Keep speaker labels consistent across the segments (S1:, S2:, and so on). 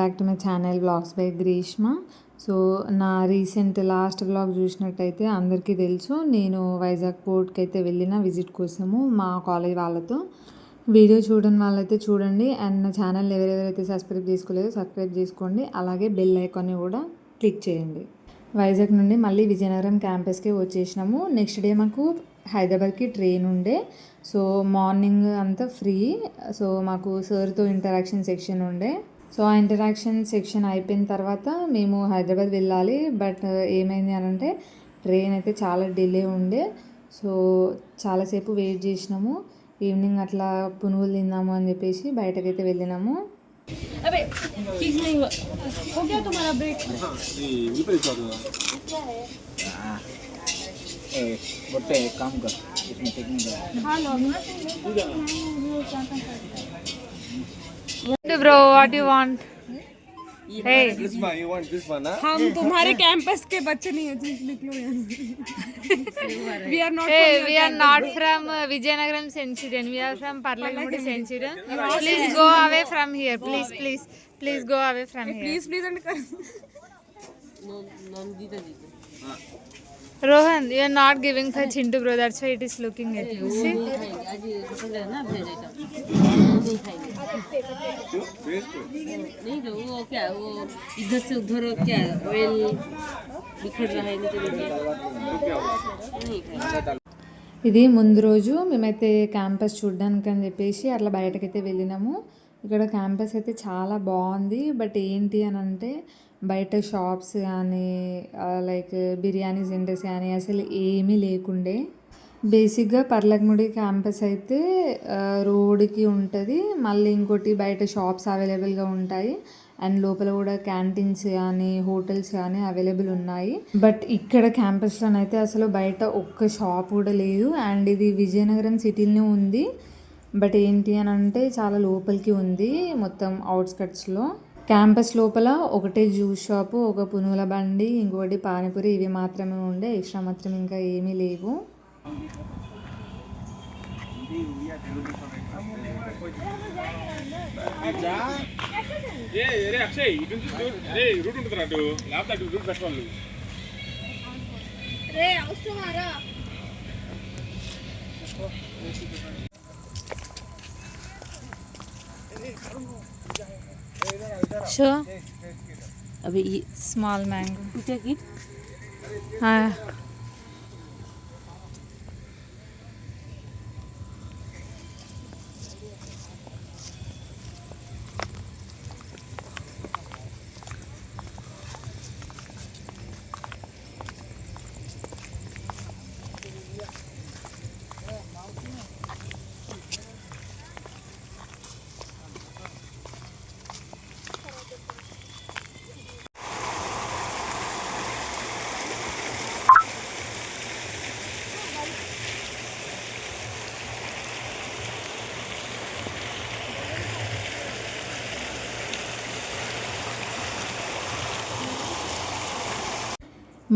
S1: Back to my channel vlogs by Greeshma. So నా recent last vlog చూసినట్టయితే అందరికీ తెలుసు, నేను వైజాగ్ పోర్ట్కి అయితే వెళ్ళిన విజిట్ కోసము మా కాలేజ్ వాళ్ళతో. వీడియో చూడని వాళ్ళైతే చూడండి, అండ్ నా ఛానల్ ఎవరెవరైతే సబ్స్క్రైబ్ చేసుకోలేదో సబ్స్క్రైబ్ చేసుకోండి, అలాగే బెల్ ఐకాన్ని కూడా క్లిక్ చేయండి. వైజాగ్ నుండి మళ్ళీ విజయనగరం క్యాంపస్కి వచ్చేసినాము. నెక్స్ట్ డే మాకు హైదరాబాద్కి ట్రైన్ ఉండే. సో మార్నింగ్ అంతా ఫ్రీ. సో మాకు సార్తో ఇంటరాక్షన్ సెక్షన్ ఉండే. సో ఆ ఇంటరాక్షన్ సెక్షన్ అయిపోయిన తర్వాత మేము హైదరాబాద్ వెళ్ళాలి. బట్ ఏమైంది అని అంటే ట్రైన్ అయితే చాలా డిలే ఉండే. సో చాలాసేపు వెయిట్ చేసినాము. ఈవినింగ్ అట్లా పునుగులు తిందాము అని చెప్పేసి బయటకైతే వెళ్ళినాము. Bro, what do you want? Hey,
S2: this one, you want this one, huh?
S3: हम तुम्हारे कैंपस के बच्चे नहीं हैं, प्लीज निकलो यहाँ से. We are not.
S1: hey, we are not from Vijayanagaram Centurion. We are from Parlagmudi Centurion. Please go away from here. Please go away from here.
S3: Please and
S1: Rohan, you are not giving for Chintu bro. That's why it is looking at you. See?
S4: नहीं तो वो क्या वो इधर से उधर क्या oil बिखर रहा है नहीं.
S1: ఇది ముందు రోజు మేమైతే క్యాంపస్ చూడడానికి అని చెప్పేసి అట్లా బయటకైతే వెళ్ళినాము. ఇక్కడ క్యాంపస్ అయితే చాలా బాగుంది. బట్ ఏంటి అని అంటే బయట షాప్స్ కానీ లైక్ బిర్యానీ సెంటర్స్ కానీ అసలు ఏమీ లేకుండే. బేసిక్గా పర్లగముడి క్యాంపస్ అయితే రోడ్కి ఉంటుంది. మళ్ళీ ఇంకోటి బయట షాప్స్ అవైలబుల్గా ఉంటాయి, అండ్ లోపల కూడా క్యాంటీన్స్ కానీ హోటల్స్ కానీ అవైలబుల్ ఉన్నాయి. బట్ ఇక్కడ క్యాంపస్లోనైతే అసలు బయట ఒక్క షాప్ కూడా లేదు. అండ్ ఇది విజయనగరం సిటీలోనే ఉంది. బట్ ఏంటి అని అంటే చాలా లోపలికి ఉంది, మొత్తం అవుట్స్కట్స్లో. క్యాంపస్ లోపల ఒకటే జ్యూస్ షాపు, ఒక పునుగుల బండి, ఇంకొకటి పానీపూరి, ఇవి మాత్రమే ఉండే. ఎక్స్ట్రా మాత్రం ఇంకా ఏమీ లేవు. Sure.
S4: अभी ये
S1: Small mango.
S4: क्या किट
S1: हाँ.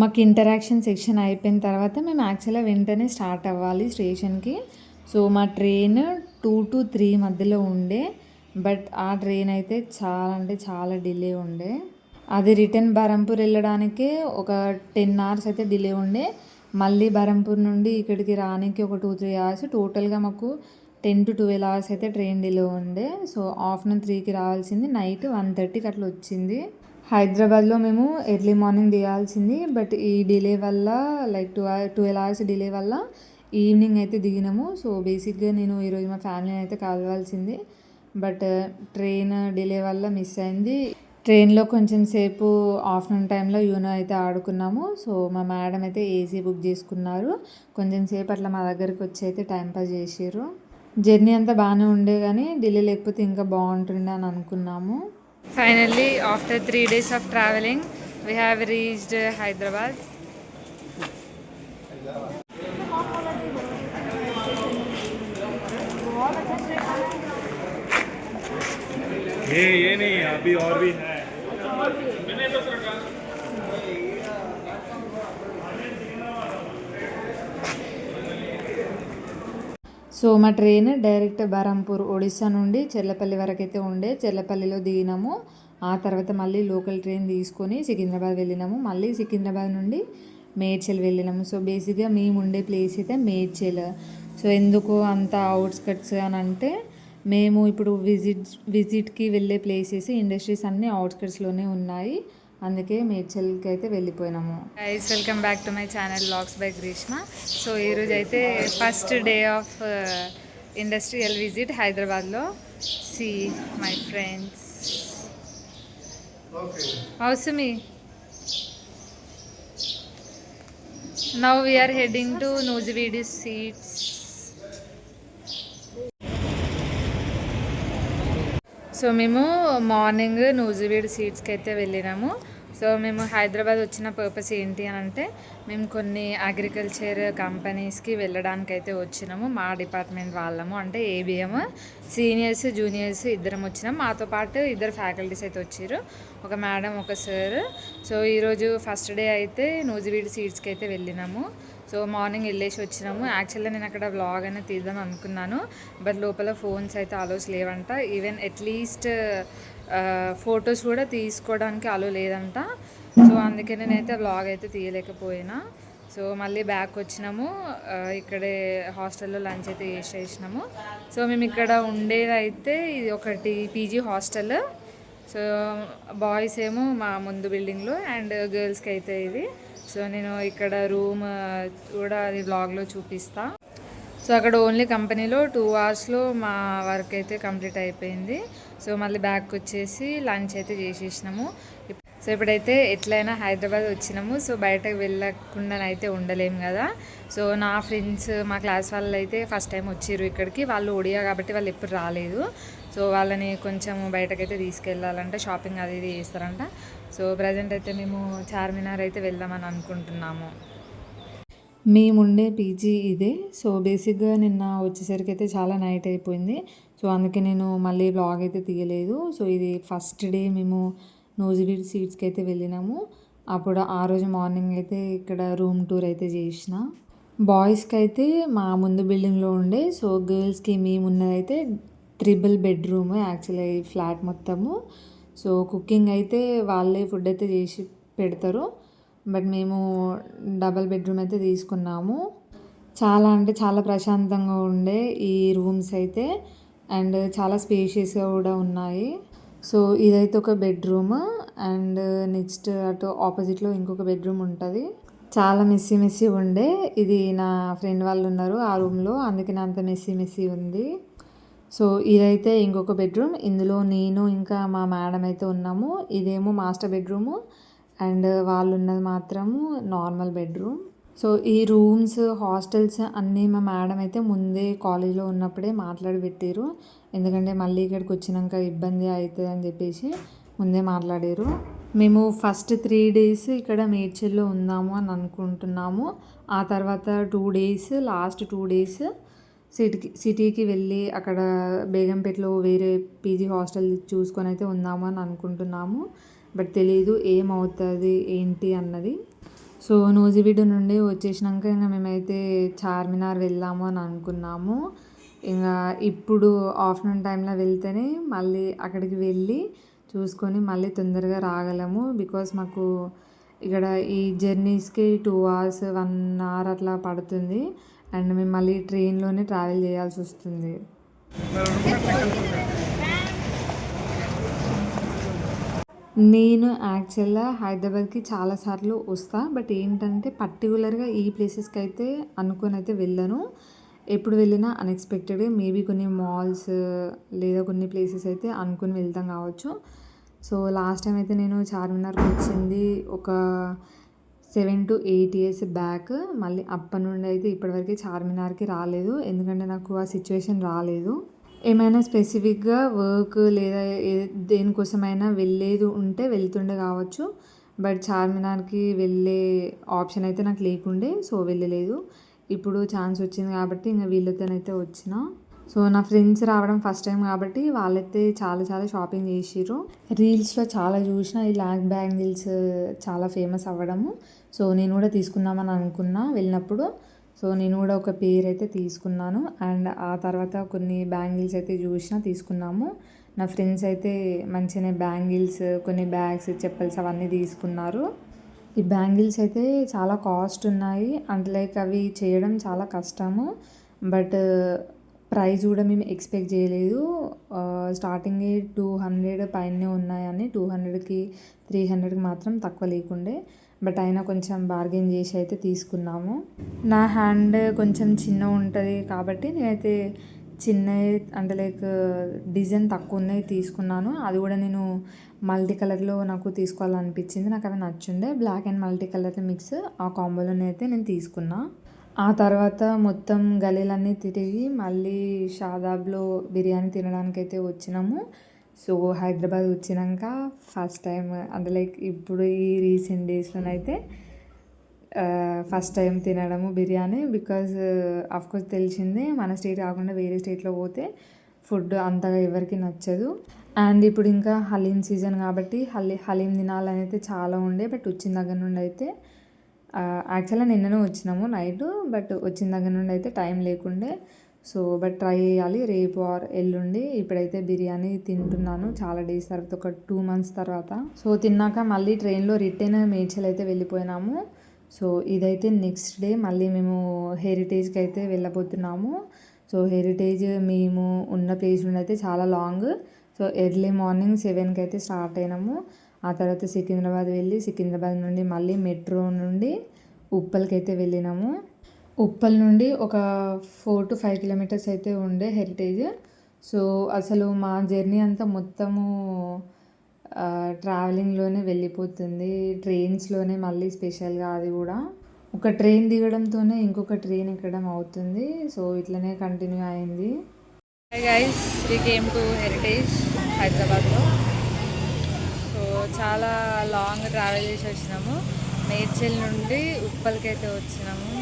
S1: మాకు ఇంటరాక్షన్ సెక్షన్ అయిపోయిన తర్వాత మేము యాక్చువల్గా వెంటనే స్టార్ట్ అవ్వాలి స్టేషన్కి. సో మా ట్రైన్ 2 to 3 మధ్యలో ఉండే. బట్ ఆ ట్రైన్ అయితే చాలా అంటే చాలా డిలే ఉండే. అది రిటర్న్ బరంపూర్ వెళ్ళడానికే ఒక 10 hours అయితే డిలే ఉండే. మళ్ళీ బరంపూర్ నుండి ఇక్కడికి రానికి ఒక 2-3 hours. టోటల్గా మాకు 10 to 12 hours అయితే ట్రైన్ డిలే ఉండే. సో ఆఫ్టర్నూన్ 3కి రావాల్సింది నైట్ 1:30కి అట్లా వచ్చింది. హైదరాబాద్లో మేము ఎర్లీ మార్నింగ్ దిగాల్సింది. బట్ ఈ డిలే వల్ల లైక్ 12 hours డిలే వల్ల ఈవినింగ్ అయితే దిగినాము. సో బేసిక్గా నేను ఈరోజు మా ఫ్యామిలీని అయితే కలవాల్సింది. బట్ ట్రైన్ డిలే వల్ల మిస్ అయింది. ట్రైన్లో కొంచెం సేపు ఆఫ్టర్నూన్ టైంలో యూనో అయితే ఆడుకున్నాము. సో మా మేడం అయితే ఏసీ బుక్ చేసుకున్నారు. కొంచెం సేపు అట్లా మా దగ్గరికి వచ్చి అయితే టైంపాస్ చేసారు. జర్నీ అంతా బాగానే ఉండే, కానీ డిలే లేకపోతే ఇంకా బాగుంటుండే అని అనుకున్నాము. Finally, after 3 days of traveling, we have reached Hyderabad.
S2: ये नहीं, अभी और भी है.
S1: సో మా ట్రైన్ డైరెక్ట్ బరంపూర్ ఒడిస్సా నుండి చెర్లపల్లి వరకు అయితే ఉండే. చెర్లపల్లిలో దిగినాము. ఆ తర్వాత మళ్ళీ లోకల్ ట్రైన్ తీసుకొని సికింద్రాబాద్ వెళ్ళినాము. మళ్ళీ సికింద్రాబాద్ నుండి మేడ్చల్ వెళ్ళినాము. సో బేసిక్గా మేము ఉండే ప్లేస్ అయితే మేడ్చల్. సో ఎందుకు అంత అవుట్స్కట్స్ అని అంటే మేము ఇప్పుడు విజిట్కి వెళ్ళే ప్లేసెస్ ఇండస్ట్రీస్ అన్నీ అవుట్స్కట్స్లోనే ఉన్నాయి. అందుకే మేడ్చల్కి అయితే వెళ్ళిపోయినాము. Guys welcome back to my channel vlogs by Greeshma. So ఈరోజు అయితే first day of industrial visit హైదరాబాద్లో. సి మై ఫ్రెండ్స్ అవసమి. Now we are heading to Nuzvid seats. So మేము మార్నింగ్ నూజివీడు సీట్స్కి అయితే వెళ్ళినాము. సో మేము హైదరాబాద్ వచ్చిన పర్పస్ ఏంటి అని అంటే మేము కొన్ని అగ్రికల్చర్ కంపెనీస్కి వెళ్ళడానికి అయితే వచ్చినాము. మా డిపార్ట్మెంట్ వాళ్ళము అంటే ఏబిఎం సీనియర్స్ జూనియర్స్ ఇద్దరం వచ్చినాం. మాతో పాటు ఇద్దరు ఫ్యాకల్టీస్ అయితే వచ్చారు, ఒక మేడం ఒక సార్. సో ఈరోజు ఫస్ట్ డే అయితే నూజివీడు సీట్స్కి అయితే వెళ్ళినాము. సో మార్నింగ్ వెళ్ళేసి వచ్చినాము. యాక్చువల్గా నేను అక్కడ వ్లాగ్ అనేది తీద్దాం అనుకున్నాను, బట్ లోపల ఫోన్స్ అయితే అలోస్ లేవంట. ఈవెన్ అట్లీస్ట్ ఫొటోస్ కూడా తీసుకోవడానికి అలో లేదంట. సో అందుకే నేనైతే వ్లాగ్ అయితే తీయలేకపోయినా. సో మళ్ళీ బ్యాక్ వచ్చినాము. ఇక్కడే హాస్టల్లో లంచ్ అయితే చేసినాము. సో మేము ఇక్కడ ఉండేది అయితే ఇది ఒకటి పీజీ హాస్టల్. సో బాయ్స్ ఏమో మా ముందు బిల్డింగ్లో అండ్ గర్ల్స్కి అయితే ఇది. సో నేను ఇక్కడ రూమ్ కూడా అది వ్లాగ్లో చూపిస్తా. సో అక్కడ ఓన్లీ కంపెనీలో 2 అవర్స్లో మా వర్క్ అయితే కంప్లీట్ అయిపోయింది. సో మళ్ళీ బ్యాక్ వచ్చేసి లంచ్ అయితే చేసేసినాము. సో ఇప్పుడైతే ఎట్లయినా హైదరాబాద్ వచ్చినాము. సో బయటకు వెళ్ళకుండా అయితే ఉండలేము కదా. సో నా ఫ్రెండ్స్ మా క్లాస్ వాళ్ళు అయితే ఫస్ట్ టైం వచ్చారు ఇక్కడికి. వాళ్ళు ఒడియా కాబట్టి వాళ్ళు ఎప్పుడు రాలేదు. సో వాళ్ళని కొంచెం బయటకైతే తీసుకెళ్ళాలంటే షాపింగ్ అది ఇది చేస్తారంట. సో ప్రజెంట్ అయితే మేము చార్మినార్ అయితే వెళ్దామని అనుకుంటున్నాము. మేముండే పీజీ ఇదే. సో బేసిక్గా నిన్న వచ్చేసరికి అయితే చాలా నైట్ అయిపోయింది. సో అందుకే నేను మళ్ళీ వ్లాగ్ అయితే తీయలేదు. సో ఇది ఫస్ట్ డే మేము నూజివీడు సీట్స్కి అయితే వెళ్ళినాము. అప్పుడు ఆ రోజు మార్నింగ్ అయితే ఇక్కడ రూమ్ టూర్ అయితే చేసిన. బాయ్స్కి అయితే మా ముందు బిల్డింగ్లో ఉండే. సో గర్ల్స్కి మేమున్నదైతే 3 బెడ్రూమ్ యాక్చువల్లీ ఈ ఫ్లాట్ మొత్తము. సో కుకింగ్ అయితే వాళ్ళే ఫుడ్ అయితే చేసి పెడతారు, బట్ మేము 2 బెడ్రూమ్ అయితే తీసుకున్నాము. చాలా అంటే చాలా ప్రశాంతంగా ఉండే ఈ రూమ్స్ అయితే, అండ్ చాలా స్పేషియస్గా కూడా ఉన్నాయి. సో ఇదైతే ఒక బెడ్రూమ్ అండ్ నెక్స్ట్ అటు ఆపోజిట్లో ఇంకొక బెడ్రూమ్ ఉంటుంది. చాలా మెస్సీ ఉండే. ఇది నా ఫ్రెండ్ వాళ్ళు ఉన్నారు ఆ రూమ్లో, అందుకని అంత మెస్సీ ఉంది. సో ఇదైతే ఇంకొక బెడ్రూమ్. ఇందులో నేను ఇంకా మా మేడం అయితే ఉన్నాము. ఇదేమో మాస్టర్ బెడ్రూము అండ్ వాళ్ళు ఉన్నది మాత్రము నార్మల్ బెడ్రూమ్. సో ఈ రూమ్స్ హాస్టల్స్ అన్నీ మా మేడం అయితే ముందే కాలేజ్లో ఉన్నప్పుడే మాట్లాడి పెట్టారు. ఎందుకంటే మళ్ళీ ఇక్కడికి వచ్చినాక ఇబ్బంది అవుతుంది అని చెప్పేసి ముందే మాట్లాడారు. మేము ఫస్ట్ 3 days ఇక్కడ మేడ్చల్లో ఉందాము అని అనుకుంటున్నాము. ఆ తర్వాత 2 days లాస్ట్ 2 days సిటీకి వెళ్ళి అక్కడ బేగంపేటలో వేరే పీజీ హాస్టల్ చూసుకొని అయితే ఉందాము అని అనుకుంటున్నాము. బట్ తెలీదు ఏమవుతుంది ఏంటి అన్నది. సో నూజివీడు నుండి వచ్చేసినాక ఇంకా మేమైతే చార్మినార్ వెళ్దాము అని అనుకున్నాము. ఇంకా ఇప్పుడు ఆఫ్టర్నూన్ టైంలో వెళ్తేనే మళ్ళీ అక్కడికి వెళ్ళి చూసుకొని మళ్ళీ తొందరగా రాగలము. బికాస్ మాకు ఇక్కడ ఈ జర్నీస్కి 2 hours 1 hour అట్లా పడుతుంది. అండ్ మేము మళ్ళీ ట్రైన్లోనే ట్రావెల్ చేయాల్సి వస్తుంది. నేను యాక్చువల్గా హైదరాబాద్కి చాలాసార్లు వస్తా, బట్ ఏంటంటే పర్టికులర్గా ఈ ప్లేసెస్కి అయితే అనుకొని అయితే వెళ్ళను. ఎప్పుడు వెళ్ళినా అన్ఎక్స్పెక్టెడ్గా మేబీ కొన్ని మాల్స్ లేదా కొన్ని ప్లేసెస్ అయితే అనుకొని వెళ్తాం కావచ్చు. సో లాస్ట్ టైం అయితే నేను చార్మినార్కి వచ్చింది ఒక 7 to 8 years బ్యాక్. మళ్ళీ అప్పటి నుండి అయితే ఇప్పటివరకు చార్మినార్కి రాలేదు, ఎందుకంటే నాకు ఆ సిచ్యువేషన్ రాలేదు. ఏమైనా స్పెసిఫిక్గా వర్క్ లేదా దేనికోసమైనా వెళ్ళేది ఉంటే వెళ్తుండే కావచ్చు, బట్ చార్మినార్కి వెళ్ళే ఆప్షన్ అయితే నాకు లేకుండే. సో వెళ్ళలేదు. ఇప్పుడు ఛాన్స్ వచ్చింది కాబట్టి ఇంకా వీళ్ళతోనైతే వచ్చిన. సో నా ఫ్రెండ్స్ రావడం ఫస్ట్ టైం కాబట్టి వాళ్ళైతే చాలా చాలా షాపింగ్ చేసిర్రు. రీల్స్లో చాలా చూసిన ఈ లాంగ్ బ్యాంగిల్స్ చాలా ఫేమస్ అవ్వడము. సో నేను కూడా తీసుకుందామని అనుకున్నా వెళ్ళినప్పుడు. సో నేను కూడా ఒక పేర్ అయితే తీసుకున్నాను. అండ్ ఆ తర్వాత కొన్ని బ్యాంగిల్స్ అయితే తీసుకున్నాము. నా ఫ్రెండ్స్ అయితే మంచిగానే బ్యాంగిల్స్, కొన్ని బ్యాగ్స్, చెప్పల్స్ అవన్నీ తీసుకున్నారు. ఈ బ్యాంగిల్స్ అయితే చాలా కాస్ట్ ఉన్నాయి. అంటే లైక్ అవి చేయడం చాలా కష్టము. బట్ ప్రైస్ కూడా మేము ఎక్స్పెక్ట్ చేయలేదు. స్టార్టింగే 200 పైనే ఉన్నాయని, 200కి 300కి మాత్రం తక్కువ లేకుండే. బట్ అయినా కొంచెం బార్గెన్ చేసి అయితే తీసుకున్నాము. నా హ్యాండ్ కొంచెం చిన్న ఉంటుంది కాబట్టి నేనైతే చిన్నవి అంటే లైక్ డిజైన్ తక్కువ ఉన్నాయి తీసుకున్నాను. అది కూడా నేను మల్టీ కలర్లో నాకు తీసుకోవాలనిపించింది. నాకు అవి నచ్చుండే, black and multi colour mix ఆ కాంబోలోనే అయితే నేను తీసుకున్నా. ఆ తర్వాత మొత్తం గలీలన్నీ తిరిగి మళ్ళీ షాదాబ్లో బిర్యానీ తినడానికైతే వచ్చినాము. సో హైదరాబాద్ వచ్చినాక ఫస్ట్ టైం అంటే లైక్ ఇప్పుడు ఈ రీసెంట్ డేస్లోనైతే ఫస్ట్ టైం తినడము బిర్యానీ. బికాజ్ ఆఫ్కోర్స్ తెలిసిందే మన స్టేట్ కాకుండా వేరే స్టేట్లో పోతే ఫుడ్ అంతగా ఎవరికి నచ్చదు. అండ్ ఇప్పుడు ఇంకా హలీం సీజన్ కాబట్టి హలీం తినాలని అయితే చాలా ఉండే. బట్ వచ్చిన దగ్గర నుండి అయితే యాక్చువల్గా నిన్ననే వచ్చినాము నైట్. బట్ వచ్చిన దగ్గర నుండి అయితే టైం లేకుండే. సో బట్ ట్రై చేయాలి రేపు ఆర్ ఎల్లుండి. ఇప్పుడైతే బిర్యానీ తింటున్నాను చాలా డేస్ తర్వాత, ఒక 2 months తర్వాత. సో తిన్నాక మళ్ళీ ట్రైన్లో రిటర్న్ మేడ్చల్ అయితే వెళ్ళిపోయినాము. సో ఇదైతే నెక్స్ట్ డే మళ్ళీ మేము హెరిటేజ్కి అయితే వెళ్ళబోతున్నాము. సో హెరిటేజ్ మేము ఉన్న ప్లేస్ నుండి అయితే చాలా లాంగ్. సో ఎర్లీ మార్నింగ్ 7కి అయితే స్టార్ట్ అయినాము. ఆ తర్వాత సికింద్రాబాద్ వెళ్ళి సికింద్రాబాద్ నుండి మళ్ళీ మెట్రో నుండి ఉప్పల్కి అయితే వెళ్ళినాము. ఉప్పల్ నుండి ఒక 4 to 5 kilometers అయితే ఉండే హెరిటేజ్. సో అసలు మా జర్నీ అంతా మొత్తము ట్రావెలింగ్లోనే వెళ్ళిపోతుంది, ట్రైన్స్లోనే మళ్ళీ స్పెషల్గా. అది కూడా ఒక ట్రైన్ దిగడంతోనే ఇంకొక ట్రైన్ ఎక్కడం అవుతుంది. సో ఇట్లనే కంటిన్యూ అయింది.
S3: Hi guys, we came to heritage హైదరాబాద్లో. సో చాలా లాంగ్ ట్రావెల్ చేసి వచ్చినాము. మేడ్చల్ నుండి ఉప్పల్కి అయితే వచ్చినాము.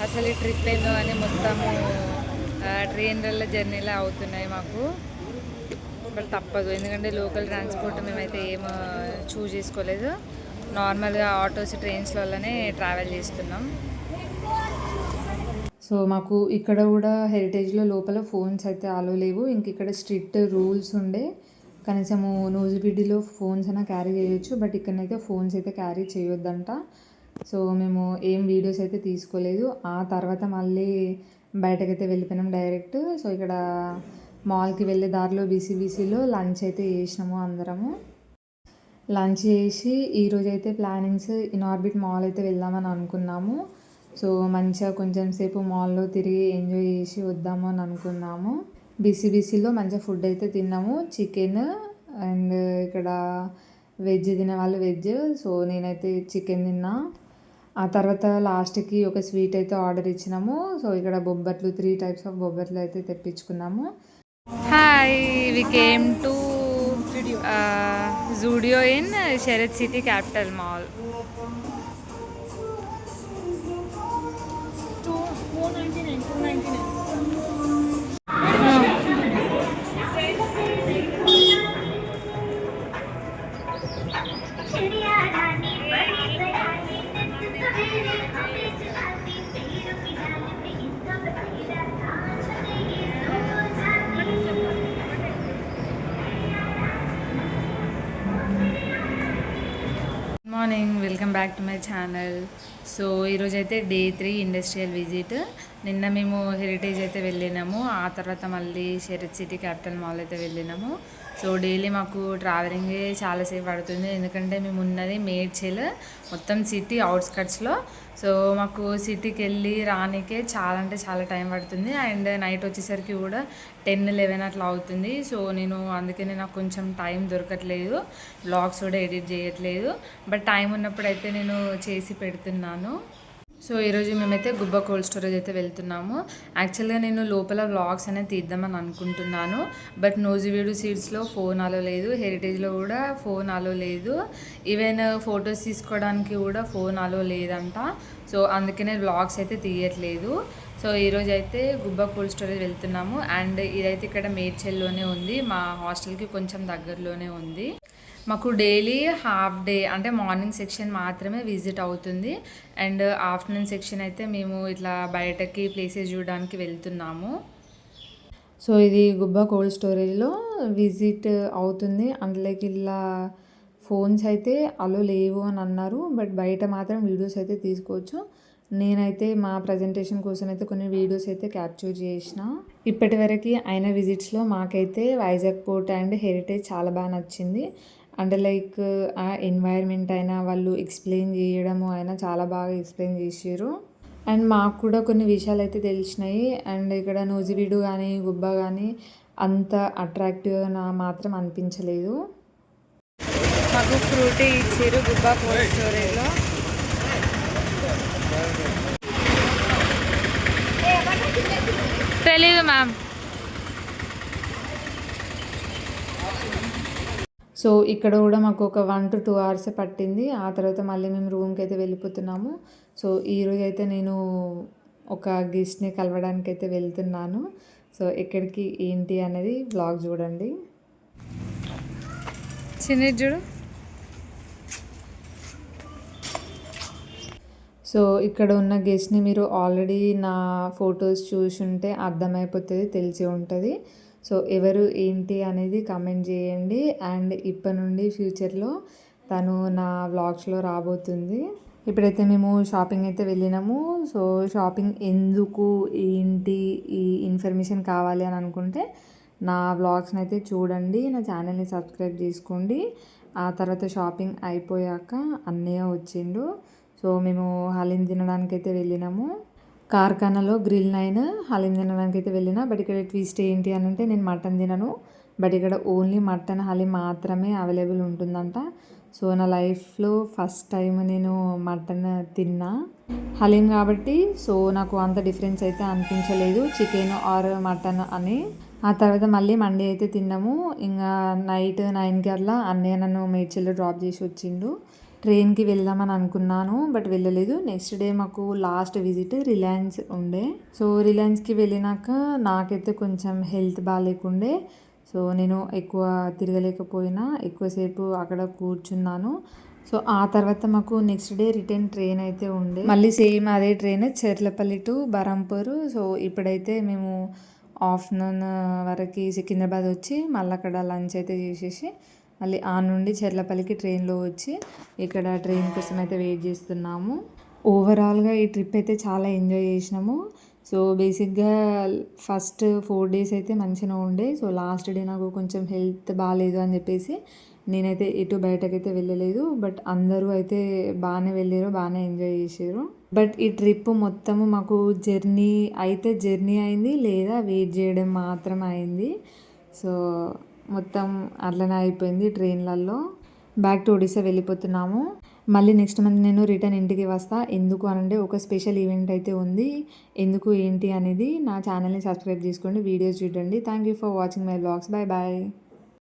S3: అసలు ఈ ట్రిప్ ఏందో అని మొత్తము ట్రైన్ల జర్నీలో అవుతున్నాయి మాకు. బట్ తప్పదు, ఎందుకంటే లోకల్ ట్రాన్స్పోర్ట్ మేమైతే ఏం చూస్ చేసుకోలేదు. నార్మల్గా ఆటోస్, ట్రైన్స్లలోనే ట్రావెల్ చేస్తున్నాం.
S1: సో మాకు ఇక్కడ కూడా హెరిటేజ్లో లోపల ఫోన్స్ అయితే అలో లేవు. ఇంక ఇక్కడ స్ట్రిక్ట్ రూల్స్ ఉండే, కనీసము నూజిబీడిలో ఫోన్స్ అయినా క్యారీ చేయొచ్చు. బట్ ఇక్కడనైతే ఫోన్స్ అయితే క్యారీ చేయొద్దంట. సో మేము ఏం వీడియోస్ అయితే తీసుకోలేదు. ఆ తర్వాత మళ్ళీ బయటకైతే వెళ్ళిపోయినాం డైరెక్ట్. సో ఇక్కడ మాల్కి వెళ్ళే దారిలో బీసీబీసీలో లంచ్ అయితే చేసినాము అందరము. లంచ్ చేసి ఈరోజైతే ప్లానింగ్స్ ఇన్ఆర్బిట్ మాల్ అయితే వెళ్దామని అనుకున్నాము. సో మంచిగా కొంచెం సేపు మాల్లో తిరిగి ఎంజాయ్ చేసి వద్దాము అని అనుకున్నాము. బీసీబీసీలో మంచిగా ఫుడ్ అయితే తిన్నాము, చికెన్ అండ్ ఇక్కడ వెజ్ తినే వాళ్ళు వెజ్. సో నేనైతే చికెన్ తిన్నా. ఆ తర్వాత లాస్ట్కి ఒక స్వీట్ అయితే ఆర్డర్ ఇచ్చినాము. సో ఇక్కడ బొబ్బట్లు, 3 types ఆఫ్ బొబ్బట్లు అయితే తెప్పించుకున్నాము.
S3: Hi, we came to Zudio in Sarath city capital mall. Morning, welcome back to my channel. So ఈరోజైతే డే 3 ఇండస్ట్రియల్ విజిట్. నిన్న మేము హెరిటేజ్ అయితే వెళ్ళినాము. ఆ తర్వాత మళ్ళీ షరత్ సిటీ క్యాపిటల్ మాల్ అయితే వెళ్ళినాము. సో డైలీ మాకు ట్రావెలింగే చాలాసేపు పడుతుంది, ఎందుకంటే మేము ఉన్నది మేడ్చల్, మొత్తం సిటీ అవుట్స్కట్స్లో. సో మాకు సిటీకి వెళ్ళి రానికే చాలా అంటే చాలా టైం పడుతుంది. అండ్ నైట్ వచ్చేసరికి కూడా 10-11 అట్లా అవుతుంది. సో నేను అందుకనే నాకు కొంచెం టైం దొరకట్లేదు, వ్లాగ్స్ కూడా ఎడిట్ చేయట్లేదు. బట్ టైం ఉన్నప్పుడైతే నేను చేసి పెడుతున్నాను. సో ఈరోజు మేమైతే గుబ్బ కోల్డ్ స్టోరేజ్ అయితే వెళ్తున్నాము. యాక్చువల్గా నేను లోపల వ్లాగ్స్ అనేది తీద్దామని అనుకుంటున్నాను. బట్ నూజివీడు సీట్స్లో ఫోన్ అలో లేదు, హెరిటేజ్లో కూడా ఫోన్ అలో లేదు, ఈవెన్ ఫొటోస్ తీసుకోవడానికి కూడా ఫోన్ అలో లేదంట. సో అందుకనే వ్లాగ్స్ అయితే తీయట్లేదు. సో ఈరోజు అయితే గుబ్బ కోల్డ్ స్టోరేజ్ వెళ్తున్నాము. అండ్ ఇదైతే ఇక్కడ మేడ్చల్లోనే ఉంది, మా హాస్టల్కి కొంచెం దగ్గరలోనే ఉంది. మాకు డైలీ హాఫ్ డే అంటే మార్నింగ్ సెక్షన్ మాత్రమే విజిట్ అవుతుంది. అండ్ ఆఫ్టర్నూన్ సెక్షన్ అయితే మేము ఇట్లా బయటకి ప్లేసెస్ చూడడానికి వెళ్తున్నాము.
S1: సో ఇది గుబ్బా కోల్డ్ స్టోరేజ్లో విజిట్ అవుతుంది. అందులోకి ఇలా ఫోన్స్ అయితే అలో లేవు అని అన్నారు. బట్ బయట మాత్రం వీడియోస్ అయితే తీసుకోవచ్చు. నేనైతే మా ప్రజెంటేషన్ కోసం అయితే కొన్ని వీడియోస్ అయితే క్యాప్చర్ చేసిన. ఇప్పటివరకు అయిన విజిట్స్లో మాకైతే వైజాగ్ పోర్ట్ అండ్ హెరిటేజ్ చాలా బాగా నచ్చింది. అంటే లైక్ ఆ ఎన్వైర్న్మెంట్ అయినా వాళ్ళు ఎక్స్ప్లెయిన్ చేయడము అయినా చాలా బాగా ఎక్స్ప్లెయిన్ చేసారు. అండ్ మాకు కూడా కొన్ని విషయాలు అయితే తెలిసినాయి. అండ్ ఇక్కడ నూజివీడు కానీ గుబ్బా కానీ అంత అట్రాక్టివ్గా మాత్రం అనిపించలేదు.
S3: మాకు ఫ్రూటీ ఇచ్చారు గుబ్బా కోల్డ్ స్టోరేజ్లో. తెలీదు మ్యామ్.
S1: సో ఇక్కడ కూడా మాకు ఒక 1 to 2 hours పట్టింది. ఆ తర్వాత మళ్ళీ మేము రూమ్కి అయితే వెళ్ళిపోతున్నాము. సో ఈరోజు అయితే నేను ఒక గెస్ట్ని కలవడానికి అయితే వెళ్తున్నాను. సో ఎక్కడికి ఏంటి అనేది వ్లాగ్ చూడండి.
S3: చిన్న చూడు.
S1: సో ఇక్కడ ఉన్న గెస్ట్ని మీరు ఆల్రెడీ నా ఫొటోస్ చూసుంటే అర్థమైపోతుంది, తెలిసి ఉంటుంది. సో ఎవరు ఏంటి అనేది కామెంట్ చేయండి. అండ్ ఇప్పటి నుండి ఫ్యూచర్లో తను నా వ్లాగ్స్లో రాబోతుంది. ఇప్పుడైతే మేము షాపింగ్ అయితే వెళ్ళినాము. సో షాపింగ్ ఎందుకు ఏంటి ఈ ఇన్ఫర్మేషన్ కావాలి అని అనుకుంటే నా వ్లాగ్స్ని అయితే చూడండి, నా ఛానల్ని సబ్స్క్రైబ్ చేసుకోండి. ఆ తర్వాత షాపింగ్ అయిపోయాక అన్నయ్య వచ్చిండు. సో మేము హలీం తినడానికి అయితే వెళ్ళినాము. కార్ఖానాలో గ్రిల్ 9 హలీం తినడానికి అయితే వెళ్ళినా. బట్ ఇక్కడ ట్విస్ట్ ఏంటి అని అంటే నేను మటన్ తినను. బట్ ఇక్కడ ఓన్లీ మటన్ హలీం మాత్రమే అవైలబుల్ ఉంటుందంట. సో నా లైఫ్లో ఫస్ట్ టైం నేను మటన్ తిన్నా హలీం కాబట్టి. సో నాకు అంత డిఫరెన్స్ అయితే అనిపించలేదు చికెన్ ఆర్ మటన్ అని. ఆ తర్వాత మళ్ళీ మండే అయితే తిన్నాము. ఇంకా నైట్ 9కి అట్లా అన్నయ్య నన్ను మేడ్చల్లో డ్రాప్ చేసి వచ్చిండు. ట్రైన్కి వెళ్దామని అనుకున్నాను బట్ వెళ్ళలేదు. నెక్స్ట్ డే మాకు లాస్ట్ విజిట్ రిలయన్స్ ఉండే. సో రిలయన్స్కి వెళ్ళినాక నాకైతే కొంచెం హెల్త్ బాగాలేకుండే. సో నేను ఎక్కువ తిరగలేకపోయినా, ఎక్కువసేపు అక్కడ కూర్చున్నాను. సో ఆ తర్వాత మాకు నెక్స్ట్ డే రిటర్న్ ట్రైన్ అయితే ఉండే. మళ్ళీ సేమ్ అదే ట్రైన్ చెర్లపల్లి టు బరంపూర్. సో ఇప్పుడైతే మేము ఆఫ్టర్నూన్ వరకు సికింద్రాబాద్ వచ్చి మళ్ళీ అక్కడ లంచ్ అయితే చేసేసి మళ్ళీ ఆ నుండి చెర్లపల్లికి ట్రైన్లో వచ్చి ఇక్కడ ట్రైన్ కోసం అయితే వెయిట్ చేస్తున్నాము. ఓవరాల్గా ఈ ట్రిప్ అయితే చాలా ఎంజాయ్ చేసినాము. సో బేసిక్గా ఫస్ట్ 4 days అయితే మంచిగా ఉండే. సో లాస్ట్ డే నాకు కొంచెం హెల్త్ బాగాలేదు అని చెప్పేసి నేనైతే ఎటు బయటకైతే వెళ్ళలేదు. బట్ అందరూ అయితే బాగానే వెళ్ళారు, బాగానే ఎంజాయ్ చేశారు. బట్ ఈ ట్రిప్ మొత్తము మాకు జర్నీ అయింది, లేదా వెయిట్ చేయడం మాత్రం అయింది. సో మొత్తం అట్లనే అయిపోయింది ట్రైన్లలో. బ్యాక్ టు ఒడిస్సా వెళ్ళిపోతున్నాము. మళ్ళీ నెక్స్ట్ మంత్ నేను రిటర్న్ ఇంటికి వస్తా. ఎందుకు అనంటే ఒక స్పెషల్ ఈవెంట్ అయితే ఉంది. ఎందుకు ఏంటి అనేది నా ఛానల్ని సబ్స్క్రైబ్ చేసుకోండి, వీడియోస్ చూడండి. Thank you for watching my vlogs. Bye bye.